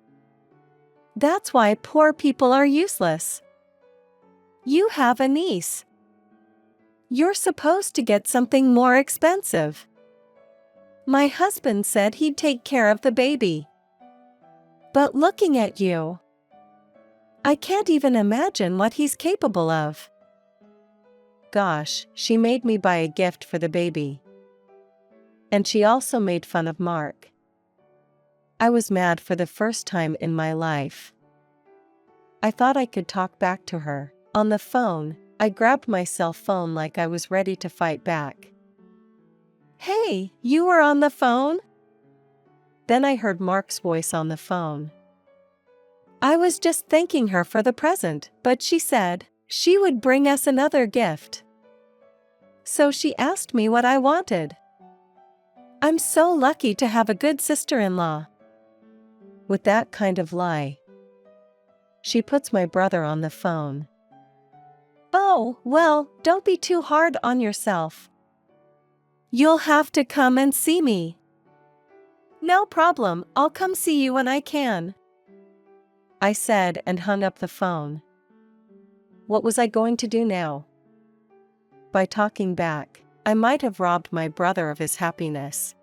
[SPEAKER 3] That's why poor people are useless. You have a niece. You're supposed to get something more expensive. My husband said he'd take care of the baby. But looking at you, I can't even imagine what he's capable of. Gosh, she made me buy a gift for the baby. And she also made fun of Mark. I was mad for the first time in my life. I thought I could talk back to her. On the phone, I grabbed my cell phone like I was ready to fight back. Hey, you were on the phone? Then I heard Mark's voice on the phone. I was just thanking her for the present, but she said she would bring us another gift. So she asked me what I wanted. I'm so lucky to have a good sister-in-law. With that kind of lie. She puts my brother on the phone. Oh, well, don't be too hard on yourself. You'll have to come and see me. No problem, I'll come see you when I can. I said and hung up the phone. What was I going to do now? By talking back, I might have robbed my brother of his happiness.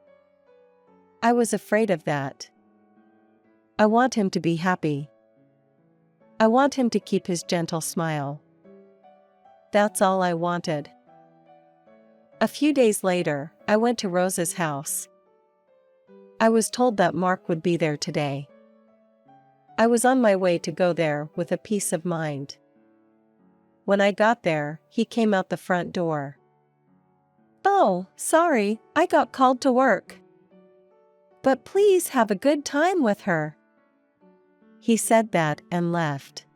[SPEAKER 3] I was afraid of that. I want him to be happy. I want him to keep his gentle smile. That's all I wanted. A few days later, I went to Rose's house. I was told that Mark would be there today. I was on my way to go there with a peace of mind. When I got there, he came out the front door. Oh, sorry, I got called to work. But please have a good time with her. He said that and left.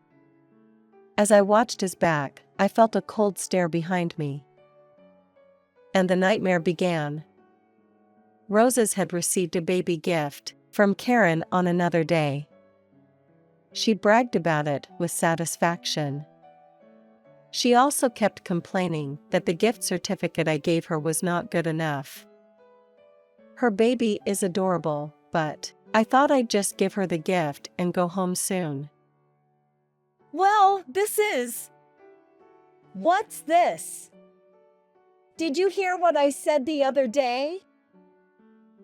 [SPEAKER 3] As I watched his back, I felt a cold stare behind me. And the nightmare began. Roses had received a baby gift from Karen on another day. She bragged about it with satisfaction. She also kept complaining that the gift certificate I gave her was not good enough. Her baby is adorable, but I thought I'd just give her the gift and go home soon. Well, What's this? Did you hear what I said the other day?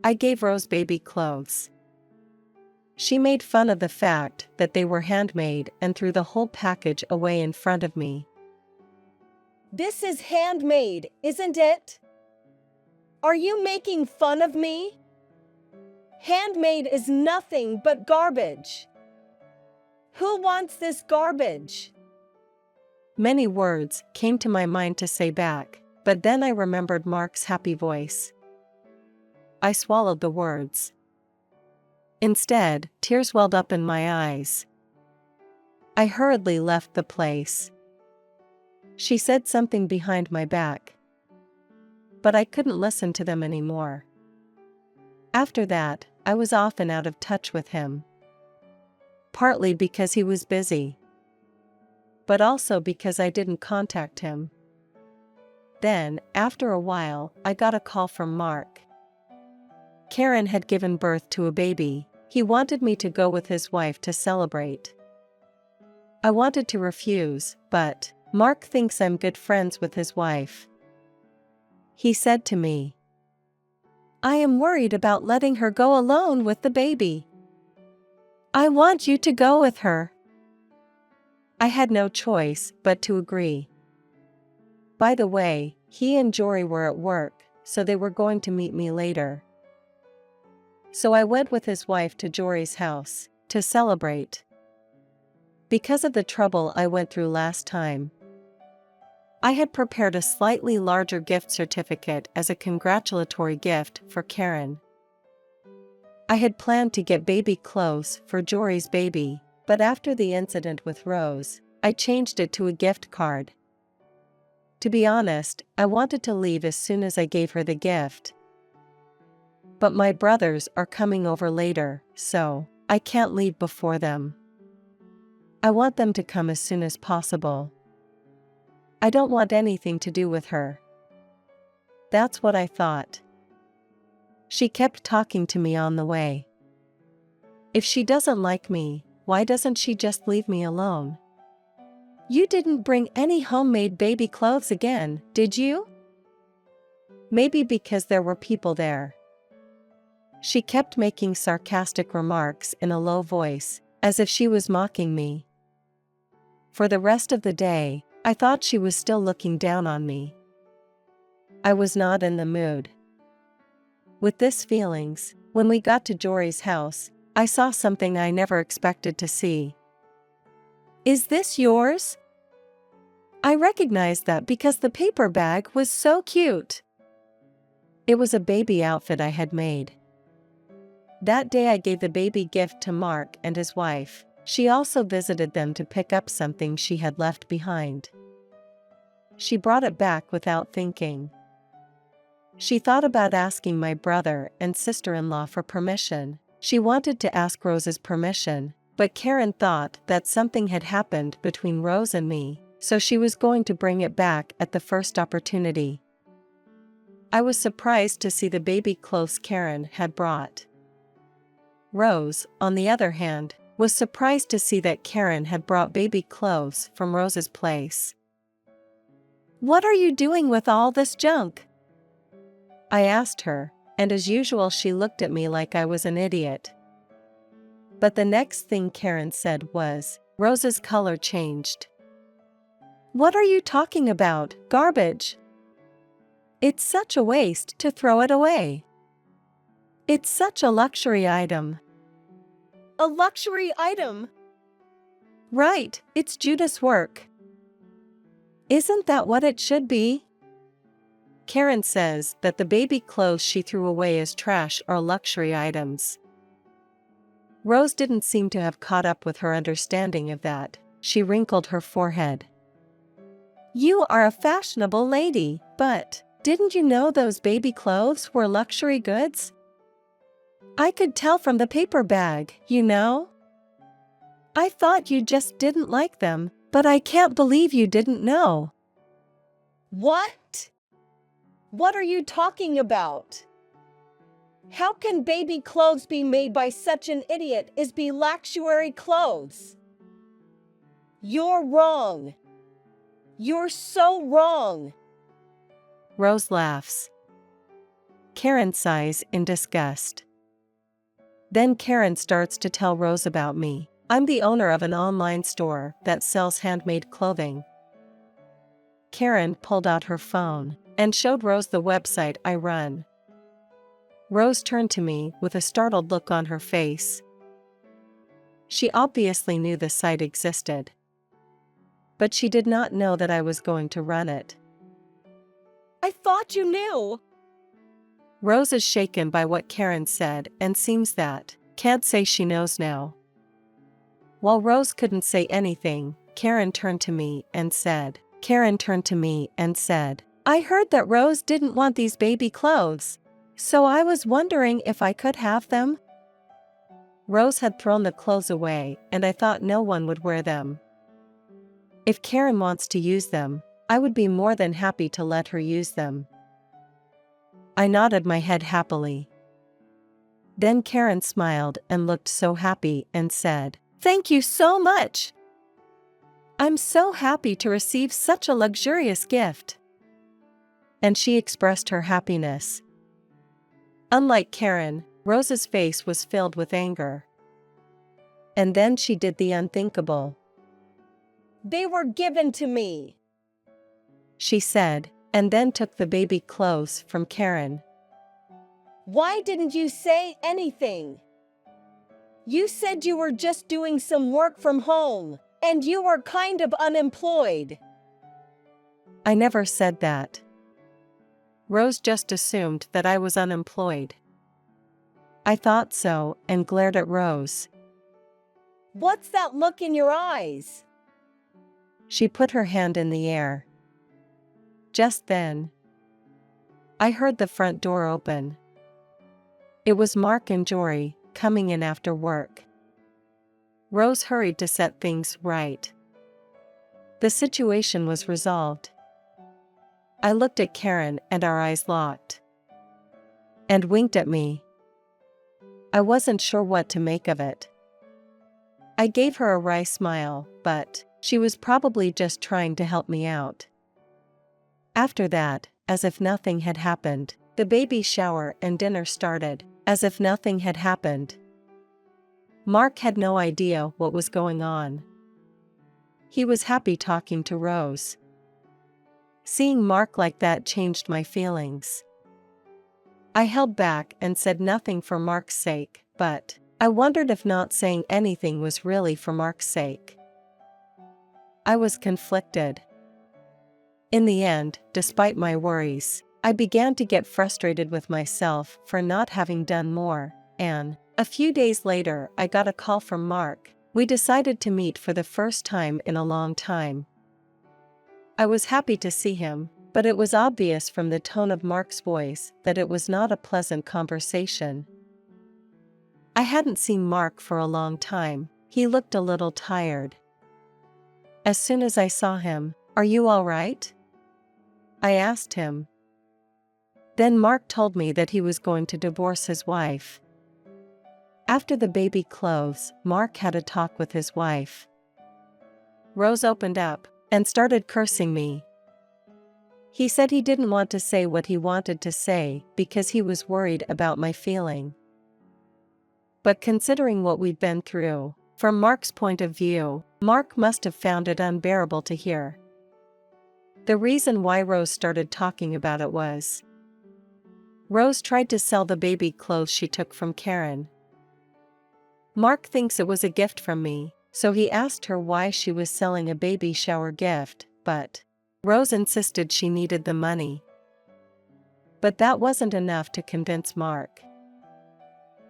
[SPEAKER 3] I gave Rose baby clothes. She made fun of the fact that they were handmade and threw the whole package away in front of me. This is handmade, isn't it? Are you making fun of me? Handmade is nothing but garbage. Who wants this garbage? Many words came to my mind to say back, but then I remembered Mark's happy voice. I swallowed the words. Instead, tears welled up in my eyes. I hurriedly left the place. She said something behind my back. But I couldn't listen to them anymore. After that, I was often out of touch with him. Partly because he was busy. But also because I didn't contact him. Then, after a while, I got a call from Mark. Karen had given birth to a baby. He wanted me to go with his wife to celebrate. I wanted to refuse, but Mark thinks I'm good friends with his wife. he said to me. I am worried about letting her go alone with the baby. I want you to go with her. I had no choice but to agree. By the way, he and Jory were at work, so they were going to meet me later. So I went with his wife to Jory's house to celebrate. Because of the trouble I went through last time, I had prepared a slightly larger gift certificate as a congratulatory gift for Karen. I had planned to get baby clothes for Jory's baby, but after the incident with Rose, I changed it to a gift card. To be honest, I wanted to leave as soon as I gave her the gift. But my brothers are coming over later, so I can't leave before them. I want them to come as soon as possible. I don't want anything to do with her. That's what I thought. She kept talking to me on the way. If she doesn't like me, why doesn't she just leave me alone? You didn't bring any homemade baby clothes again, did you? Maybe because there were people there. She kept making sarcastic remarks in a low voice, as if she was mocking me. For the rest of the day, I thought she was still looking down on me. I was not in the mood. With this feelings, when we got to Jory's house, I saw something I never expected to see. Is this yours? I recognized that because the paper bag was so cute. It was a baby outfit I had made. That day I gave the baby gift to Mark and his wife. She also visited them to pick up something she had left behind. She brought it back without thinking. She thought about asking my brother and sister-in-law for permission. She wanted to ask Rose's permission, but Karen thought that something had happened between Rose and me, so she was going to bring it back at the first opportunity. I was surprised to see the baby clothes Karen had brought. Rose, on the other hand, was surprised to see that Karen had brought baby clothes from Rose's place. What are you doing with all this junk? I asked her, and as usual she looked at me like I was an idiot. But the next thing Karen said was, Rose's color changed. What are you talking about, garbage? It's such a waste to throw it away. It's such a luxury item. A luxury item? Right, it's Judith's work. Isn't that what it should be? Karen says that the baby clothes she threw away as trash are luxury items. Rose didn't seem to have caught up with her understanding of that. She wrinkled her forehead. You are a fashionable lady, but didn't you know those baby clothes were luxury goods? I could tell from the paper bag, you know. I thought you just didn't like them, but I can't believe you didn't know. What? What are you talking about? How can baby clothes be made by such an idiot as be luxury clothes? You're wrong. You're so wrong. Rose laughs. Karen sighs in disgust. Then Karen starts to tell Rose about me. I'm the owner of an online store that sells handmade clothing. Karen pulled out her phone and showed Rose the website I run. Rose turned to me with a startled look on her face. She obviously knew the site existed, but she did not know that I was going to run it. I thought you knew. Rose is shaken by what Karen said and seems that can't say she knows now. While Rose couldn't say anything, Karen turned to me and said, I heard that Rose didn't want these baby clothes, so I was wondering if I could have them. Rose had thrown the clothes away, and I thought no one would wear them. If Karen wants to use them, I would be more than happy to let her use them. I nodded my head happily. Then Karen smiled and looked so happy and said, Thank you so much. I'm so happy to receive such a luxurious gift. and she expressed her happiness. Unlike Karen, Rose's face was filled with anger. And then she did the unthinkable. "They were given to me," she said, and then took the baby clothes from Karen. "Why didn't you say anything? You said you were just doing some work from home, and you were kind of unemployed." "I never said that." Rose just assumed that I was unemployed. I thought so and glared at Rose. "What's that look in your eyes?" She put her hand in the air. Just then, I heard the front door open. It was Mark and Jory coming in after work. Rose hurried to set things right. The situation was resolved. I looked at Karen and our eyes locked. And winked at me. I wasn't sure what to make of it. I gave her a wry smile, but she was probably just trying to help me out. After that, as if nothing had happened, the baby shower and dinner started, as if nothing had happened. Mark had no idea what was going on. He was happy talking to Rose. Seeing Mark like that changed my feelings. I held back and said nothing for Mark's sake, but I wondered if not saying anything was really for Mark's sake. I was conflicted. In the end, despite my worries, I began to get frustrated with myself for not having done more, and a few days later I got a call from Mark. We decided to meet for the first time in a long time. I was happy to see him, but it was obvious from the tone of Mark's voice that it was not a pleasant conversation. I hadn't seen Mark for a long time. He looked a little tired. As soon as I saw him, "Are you all right?" I asked him. Then Mark told me that he was going to divorce his wife. After the baby clothes, Mark had a talk with his wife. Rose opened up and started cursing me. He said he didn't want to say what he wanted to say because he was worried about my feeling. But considering what we'd been through, from Mark's point of view, Mark must have found it unbearable to hear. The reason why Rose started talking about it was Rose tried to sell the baby clothes she took from Karen. Mark thinks it was a gift from me, so he asked her why she was selling a baby shower gift, but Rose insisted she needed the money. But that wasn't enough to convince Mark.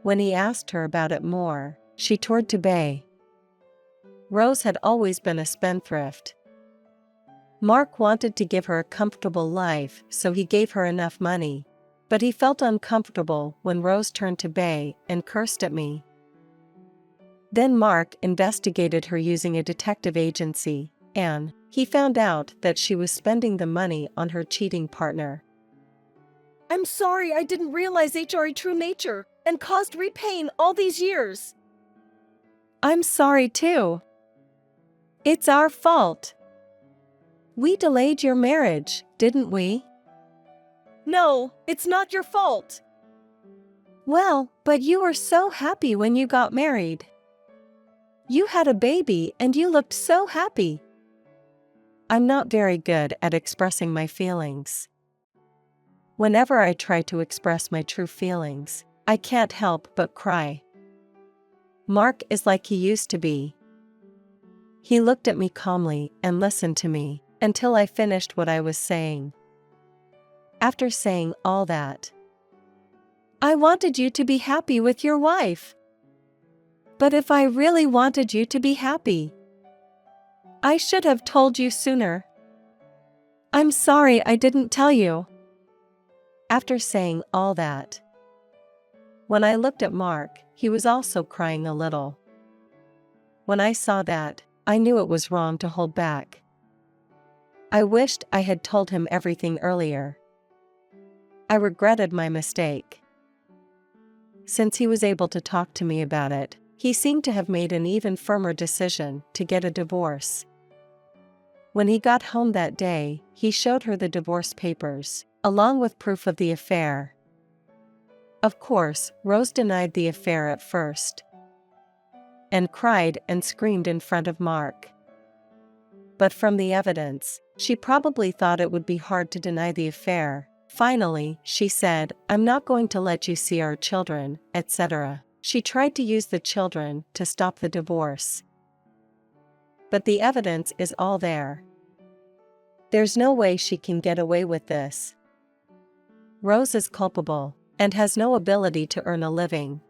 [SPEAKER 3] When he asked her about it more, she toured to bay. Rose had always been a spendthrift. Mark wanted to give her a comfortable life, so he gave her enough money. But he felt uncomfortable when Rose turned to bay and cursed at me. Then Mark investigated her using a detective agency, and he found out that she was spending the money on her cheating partner. "I'm sorry I didn't realize HR's true nature and caused repain all these years." "I'm sorry too. It's our fault. We delayed your marriage, didn't we?" "No, it's not your fault." "Well, but you were so happy when you got married. You had a baby and you looked so happy." I'm not very good at expressing my feelings. Whenever I try to express my true feelings, I can't help but cry. Mark is like he used to be. He looked at me calmly and listened to me until I finished what I was saying. After saying all that, "I wanted you to be happy with your wife. But if I really wanted you to be happy, I should have told you sooner. I'm sorry I didn't tell you." After saying all that, when I looked at Mark, he was also crying a little. When I saw that, I knew it was wrong to hold back. I wished I had told him everything earlier. I regretted my mistake. Since he was able to talk to me about it, he seemed to have made an even firmer decision to get a divorce. When he got home that day, he showed her the divorce papers. along with proof of the affair. Of course, Rose denied the affair at first, and cried and screamed in front of Mark. But from the evidence, she probably thought it would be hard to deny the affair. Finally, she said, "I'm not going to let you see our children," etc. She tried to use the children to stop the divorce. But the evidence is all there. There's no way she can get away with this. Rose is culpable, and has no ability to earn a living.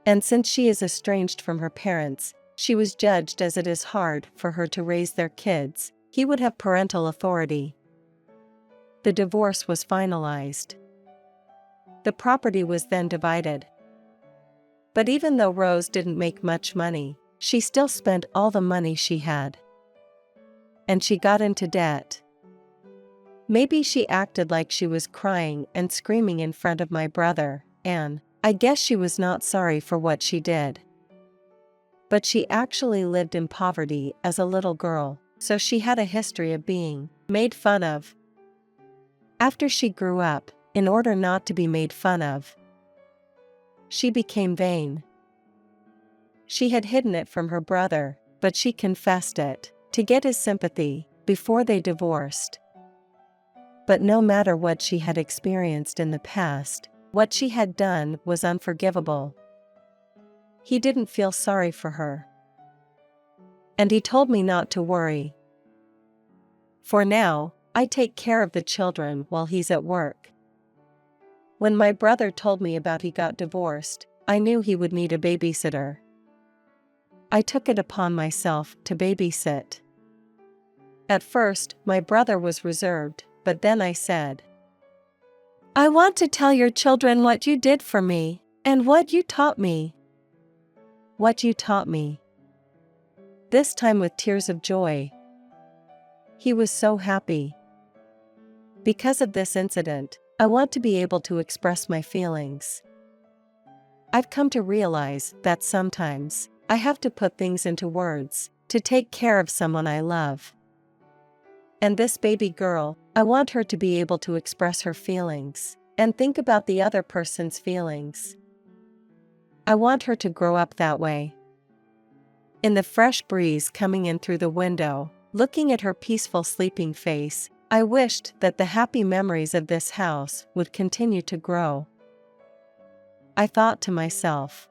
[SPEAKER 3] And since she is estranged from her parents, she was judged as it is hard for her to raise their kids. He would have parental authority. The divorce was finalized. The property was then divided. But even though Rose didn't make much money, she still spent all the money she had. And she got into debt. Maybe she acted like she was crying and screaming in front of my brother, and I guess she was not sorry for what she did. But she actually lived in poverty as a little girl, so she had a history of being made fun of. After she grew up, in order not to be made fun of, she became vain. She had hidden it from her brother, but she confessed it to get his sympathy before they divorced. But no matter what she had experienced in the past, what she had done was unforgivable. He didn't feel sorry for her. And he told me not to worry. For now, I take care of the children while he's at work. When my brother told me about he got divorced, I knew he would need a babysitter. I took it upon myself to babysit. At first, my brother was reserved, but then I said, "I want to tell your children what you did for me, and what you taught me." What you taught me. This time with tears of joy. He was so happy. Because of this incident, I want to be able to express my feelings. I've come to realize that sometimes I have to put things into words to take care of someone I love. And this baby girl, I want her to be able to express her feelings and think about the other person's feelings. I want her to grow up that way. In the fresh breeze coming in through the window, looking at her peaceful sleeping face, I wished that the happy memories of this house would continue to grow. I thought to myself,